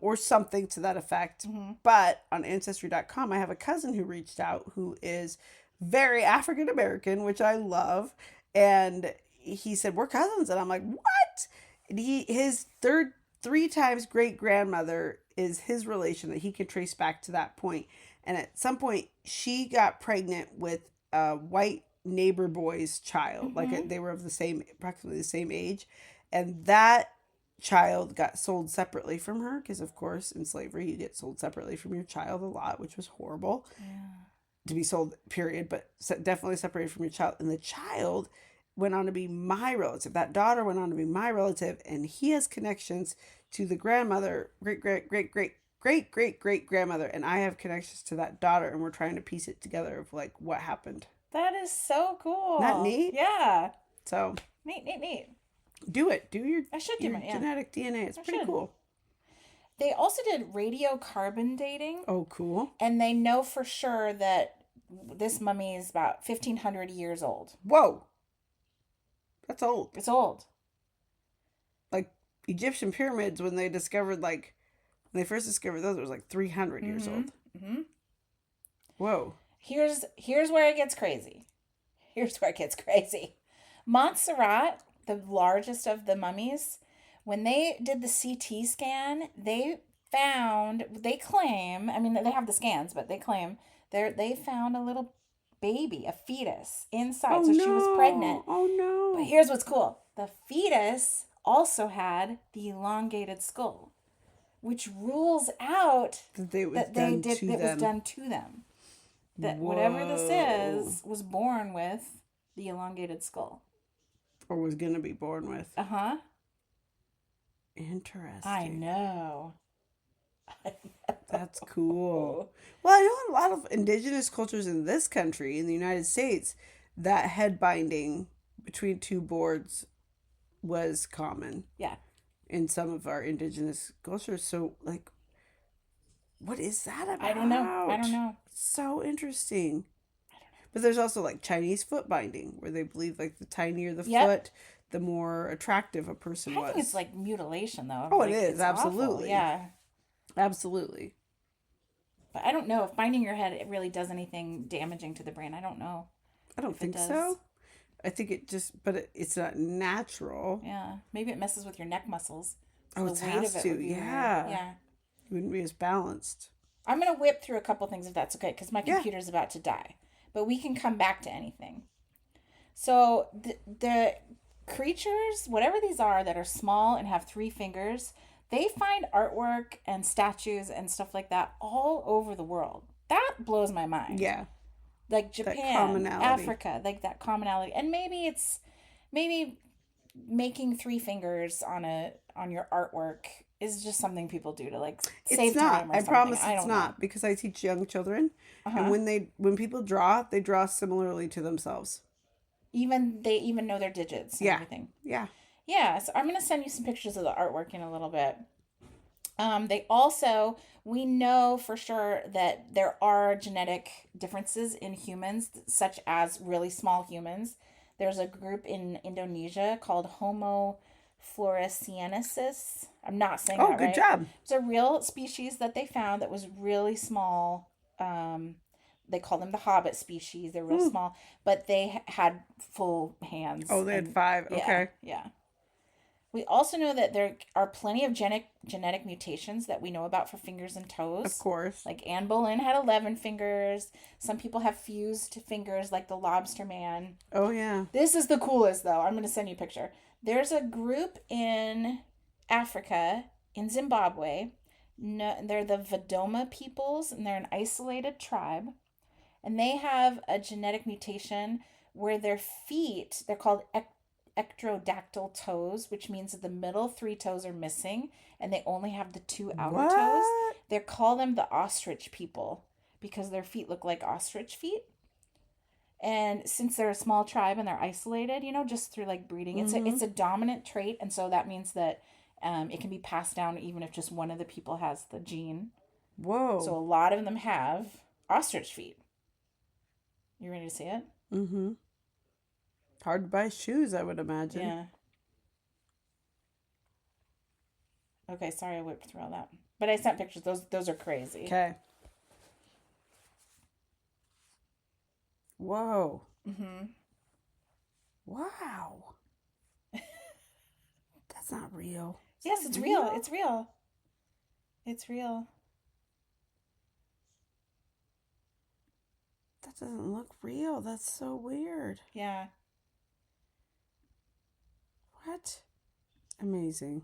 B: or something to that effect. But on Ancestry.com, I have a cousin who reached out who is very African American, which I love. And he said, we're cousins. And I'm like, what? And his three times great grandmother is his relation that he could trace back to that point. And at some point, she got pregnant with a white neighbor boy's child. Like they were of approximately the same age. And that child got sold separately from her because, of course, in slavery, you get sold separately from your child a lot, which was horrible to be sold, period, but definitely separated from your child. And the child went on to be my relative. That daughter went on to be my relative, and he has connections to the grandmother, great grandmother, and I have connections to that daughter, and we're trying to piece it together of like what happened.
A: That is so cool.
B: Not neat?
A: Yeah.
B: So
A: Neat.
B: do it. Do your
A: I should do
B: your
A: mine, yeah.
B: genetic DNA. It's pretty
A: should.
B: cool.
A: They also did radiocarbon dating,
B: Oh, cool.
A: and they know for sure that this mummy is about 1,500 years old.
B: Whoa. That's old.
A: It's old.
B: Like Egyptian pyramids, when they first discovered those, it was like 300 years old. Whoa.
A: Here's where it gets crazy. Montserrat, the largest of the mummies, when they did the CT scan, they claim, I mean, they have the scans, but they claim they found a little baby, a fetus inside. So she was pregnant.
B: Oh, no.
A: But here's what's cool. The fetus also had the elongated skull, which rules out that it was done to them. That whatever this is was born with the elongated skull.
B: Or was going to be born with.
A: Uh-huh.
B: Interesting.
A: I know.
B: That's cool. Well, I know a lot of indigenous cultures in this country, in the United States, that head binding between two boards was common.
A: Yeah.
B: In some of our indigenous cultures. So, like, what is that about?
A: I don't know.
B: So interesting. But there's also like Chinese foot binding, where they believe like the tinier the foot, the more attractive a person was.
A: I think it's like mutilation, though.
B: Oh,
A: like,
B: it is. Absolutely.
A: Awful. Yeah.
B: Absolutely.
A: But I don't know if binding your head, it really does anything damaging to the brain. I don't know.
B: I don't think so. I think it just, but it's not natural.
A: Yeah. Maybe it messes with your neck muscles.
B: Oh,
A: So
B: it
A: the weight
B: has
A: of it
B: to.
A: would be weird.
B: Yeah.
A: Yeah.
B: It wouldn't be as balanced.
A: I'm going to whip through a couple things if that's okay, because my
B: Yeah.
A: computer's about to die. But we can come back to anything. So the creatures, whatever these are that are small and have 3 fingers, they find artwork and statues and stuff like that all over the world. That blows my mind.
B: Yeah.
A: Like
B: That
A: Japan,
B: commonality.
A: Africa, like that commonality. And maybe making 3 fingers on your artwork is just something people do to like save
B: It's not.
A: time or
B: I
A: something.
B: promise
A: I
B: it's
A: don't
B: not
A: know.
B: because I teach young children,
A: Uh-huh.
B: and when people draw, they draw similarly to themselves.
A: They even know their digits and
B: Yeah.
A: everything.
B: Yeah.
A: Yeah, so I'm going to send you some pictures of the artwork in a little bit. We know for sure that there are genetic differences in humans, such as really small humans. There's a group in Indonesia called Homo floresiensis. I'm not saying
B: Oh,
A: that
B: good
A: right.
B: job.
A: It's a real species that they found that was really small. They call them the hobbit species. They're real small, but they had full hands.
B: Oh, they had 5.
A: Yeah,
B: Okay.
A: yeah. We also know that there are plenty of genetic mutations that we know about for fingers and toes.
B: Of course.
A: Like Anne Boleyn had 11 fingers. Some people have fused fingers like the lobster man.
B: Oh, yeah.
A: This is the coolest, though. I'm going to send you a picture. There's a group in Africa, in Zimbabwe. No, they're the Vadoma peoples, and they're an isolated tribe. And they have a genetic mutation where their feet, they're called ectrodactyl toes, which means that the middle 3 toes are missing and they only have the 2 outer toes.
B: What?
A: They call them the ostrich people because their feet look like ostrich feet. And since they're a small tribe and they're isolated, just through like breeding, it's a dominant trait, and so that means that it can be passed down even if just one of the people has the gene.
B: Whoa.
A: So a lot of them have ostrich feet. You ready to see it?
B: Mm-hmm. Hard to buy shoes, I would imagine.
A: Yeah. Okay, sorry I whipped through all that. But I sent pictures. Those are crazy.
B: Okay. Whoa.
A: Mm-hmm.
B: Wow. That's not real.
A: Yes, it's real. It's real. It's real.
B: That doesn't look real. That's so weird.
A: Yeah.
B: What? Amazing.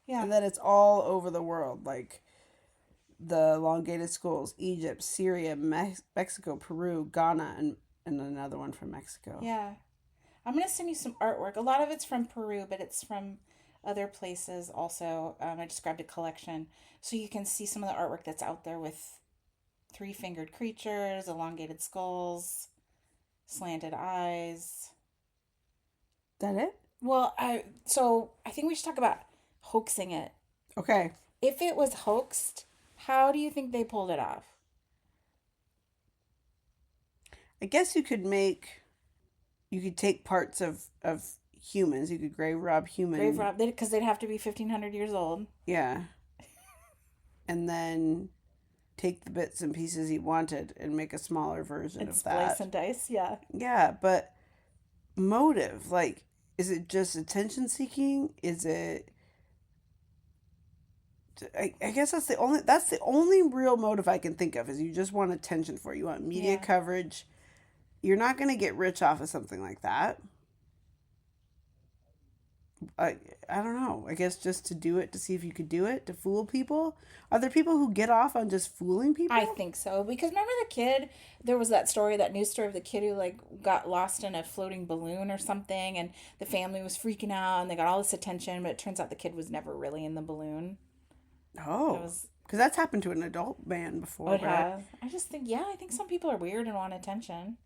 A: Yeah.
B: And then it's all over the world, like the elongated skulls, Egypt, Syria, Mexico, Peru, Ghana, and another one from Mexico.
A: Yeah. I'm going to send you some artwork. A lot of it's from Peru, but it's from other places also. I just grabbed a collection. So you can see some of the artwork that's out there with 3-fingered creatures, elongated skulls, slanted eyes.
B: That it?
A: Well, I think we should talk about hoaxing it.
B: Okay.
A: If it was hoaxed, how do you think they pulled it off?
B: I guess you could take parts of humans. You could grave rob human.
A: Grave rob, because they'd have to be 1,500 years old.
B: Yeah. And then take the bits and pieces he wanted and make a smaller version
A: And
B: of
A: splice
B: that.
A: and dice, yeah.
B: Yeah, but motive, like, is it just attention seeking? Is it? I guess that's the only real motive I can think of is you just want attention for it. You want media
A: Yeah.
B: coverage. You're not going to get rich off of something like that. I don't know. I guess just to do it, to see if you could do it, to fool people. Are there people who get off on just fooling people?
A: I think so. Because remember the kid, there was that news story of the kid who like got lost in a floating balloon or something, and the family was freaking out and they got all this attention, but it turns out the kid was never really in the balloon.
B: Oh, because that's happened to an adult man before,
A: It
B: right?
A: has. I just think, I think some people are weird and want attention.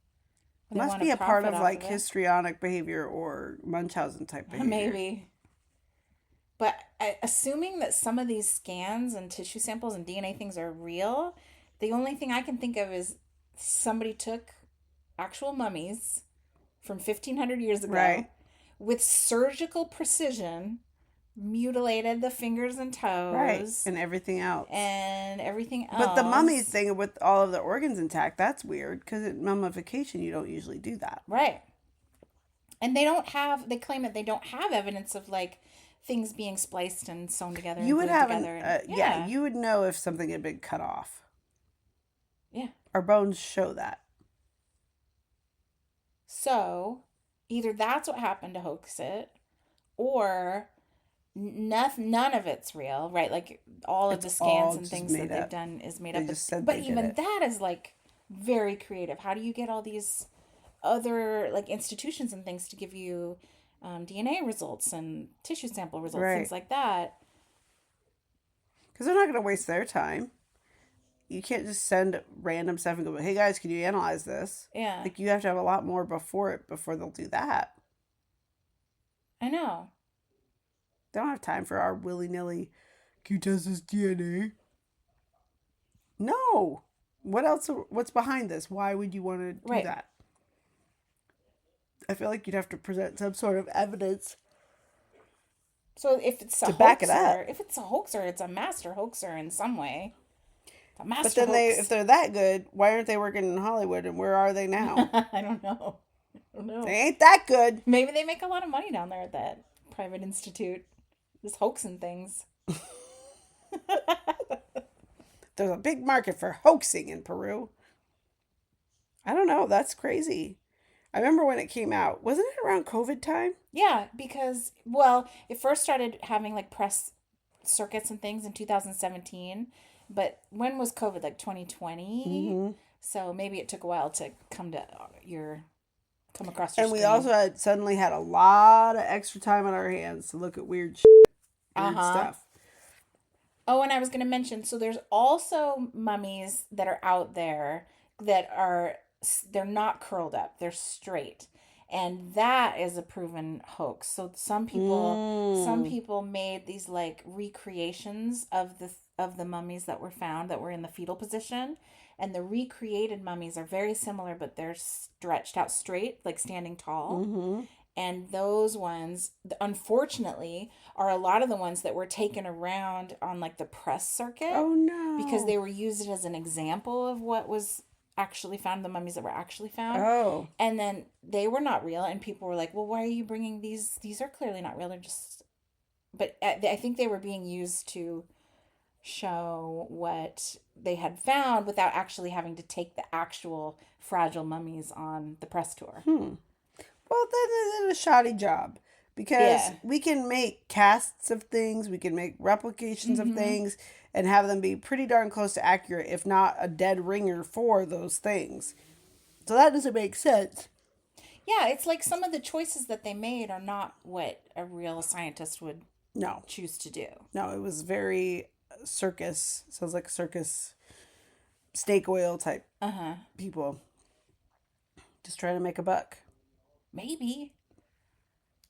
B: It must be a part of like histrionic behavior or Munchausen type behavior.
A: Maybe. But assuming that some of these scans and tissue samples and DNA things are real, the only thing I can think of is somebody took actual mummies from 1,500 years ago
B: Right.
A: with surgical precision, mutilated the fingers and
B: Right.
A: toes
B: And everything else.
A: and everything else.
B: But the mummy thing with all of the organs intact, that's weird because in mummification, you don't usually do that.
A: Right. And they claim that they don't have evidence of like things being spliced and sewn together
B: You
A: and
B: would
A: glued
B: have
A: together.
B: yeah, you would know if something had been cut off.
A: Yeah.
B: Our bones show that.
A: So either that's what happened to hoax it, or none of it's real, right? Like all of the scans and things that they've done is made up.
B: Just said
A: but even that is like very creative. How do you get all these other like institutions and things to give you DNA results and tissue sample results, things like that?
B: Because they're not going to waste their time. You can't just send random stuff and go, hey guys, can you analyze this?
A: Yeah.
B: Like you have to have a lot more before they'll do that.
A: I know.
B: They don't have time for our willy-nilly, can you test this DNA? No. What else? What's behind this? Why would you want to do that? I feel like you'd have to present some sort of evidence.
A: So if it's
B: to back it up.
A: If it's a hoaxer, it's a master hoaxer in some way. It's a master
B: but then
A: hoax.
B: if they're that good, why aren't they working in Hollywood and where are they now?
A: I don't know.
B: They ain't that good.
A: Maybe they make a lot of money down there at that private institute. Just hoaxing things.
B: There's a big market for hoaxing in Peru. I don't know. That's crazy. I remember when it came out. Wasn't it around COVID time?
A: Yeah, because, well, it first started having like press circuits and things in 2017. But when was COVID? Like 2020? Mm-hmm. So maybe it took a while to come across your
B: And
A: screen.
B: we also suddenly had a lot of extra time on our hands to look at weird stuff.
A: Oh, and I was going to mention, so there's also mummies that are out there that they're not curled up. They're straight. And that is a proven hoax. So some people made these like recreations of the mummies that were found that were in the fetal position. And the recreated mummies are very similar, but they're stretched out straight, like standing tall. Mm-hmm. And those ones, unfortunately, are a lot of the ones that were taken around on like the press circuit.
B: Oh, no.
A: Because they were used as an example of what was actually found, the mummies that were actually found.
B: Oh.
A: And then they were not real. And people were like, well, why are you bringing these? These are clearly not real. They're just... But I think they were being used to show what they had found without actually having to take the actual fragile mummies on the press tour.
B: Well, then they did a shoddy job because we can make casts of things, we can make replications of things, and have them be pretty darn close to accurate, if not a dead ringer for those things. So that doesn't make sense.
A: Yeah, it's like some of the choices that they made are not what a real scientist would choose to do.
B: No, it was very circus. Sounds like circus, snake oil type people. Just trying to make a buck.
A: Maybe.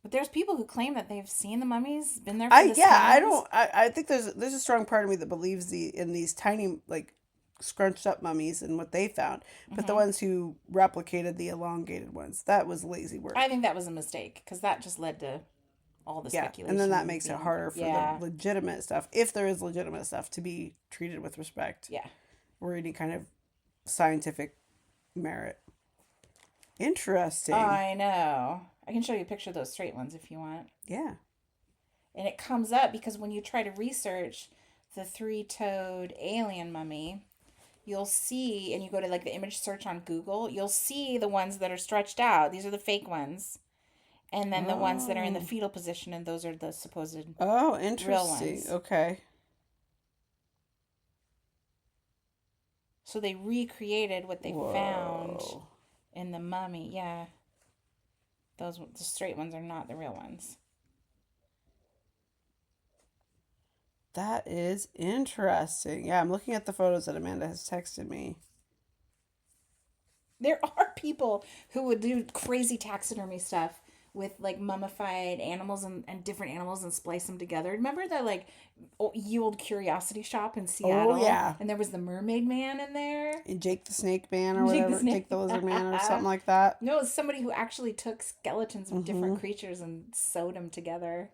A: But there's people who claim that they've seen the mummies, been there for the scans.
B: I think there's a strong part of me that believes in these tiny, like, scrunched up mummies and what they found. But the ones who replicated the elongated ones, that was lazy work.
A: I think that was a mistake, because that just led to all the speculation.
B: And then that makes it harder for the legitimate stuff, if there is legitimate stuff, to be treated with respect.
A: Yeah.
B: Or any kind of scientific merit. Interesting.
A: I know. I can show you a picture of those straight ones if you want.
B: Yeah.
A: And it comes up because when you try to research the three-toed alien mummy, you'll see, and you go to like the image search on Google, you'll see the ones that are stretched out. These are the fake ones. And then the ones that are in the fetal position, and those are the supposed
B: interesting.
A: real ones.
B: Okay.
A: So they recreated what they found in the mummy. Yeah. The straight ones are not the real ones.
B: That is interesting. Yeah, I'm looking at the photos that Amanda has texted me.
A: There are people who would do crazy taxidermy stuff with like mummified animals and different animals and splice them together. Remember the like ye old curiosity shop in Seattle?
B: Oh, yeah.
A: And there was the mermaid man in there.
B: And Jake the Snake Man or whatever. Jake the Lizard Man or something like that.
A: No, it was somebody who actually took skeletons of different creatures and sewed them together.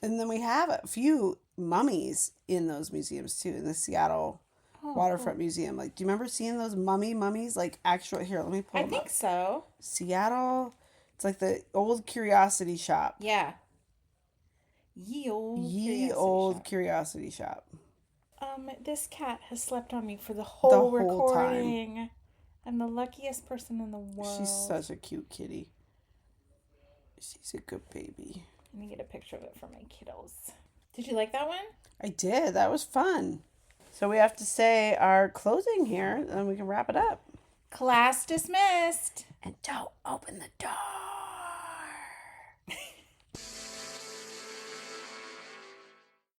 B: And then we have a few mummies in those museums too, in the Seattle Waterfront Museum. Like, do you remember seeing those mummies? Like, actual, here, let me pull
A: I
B: them
A: think
B: up.
A: so.
B: Seattle, it's like the old curiosity shop.
A: Yeah. Ye
B: Old curiosity shop.
A: This cat has slept on me for the
B: The
A: whole
B: whole time.
A: recording. I'm the luckiest person in the world.
B: She's such a cute kitty. She's a good baby.
A: Let me get a picture of it for my kiddos. Did you like that one?
B: I did. That was fun. So we have to say our closing here, and we can wrap it up.
A: Class dismissed.
B: And don't open the door.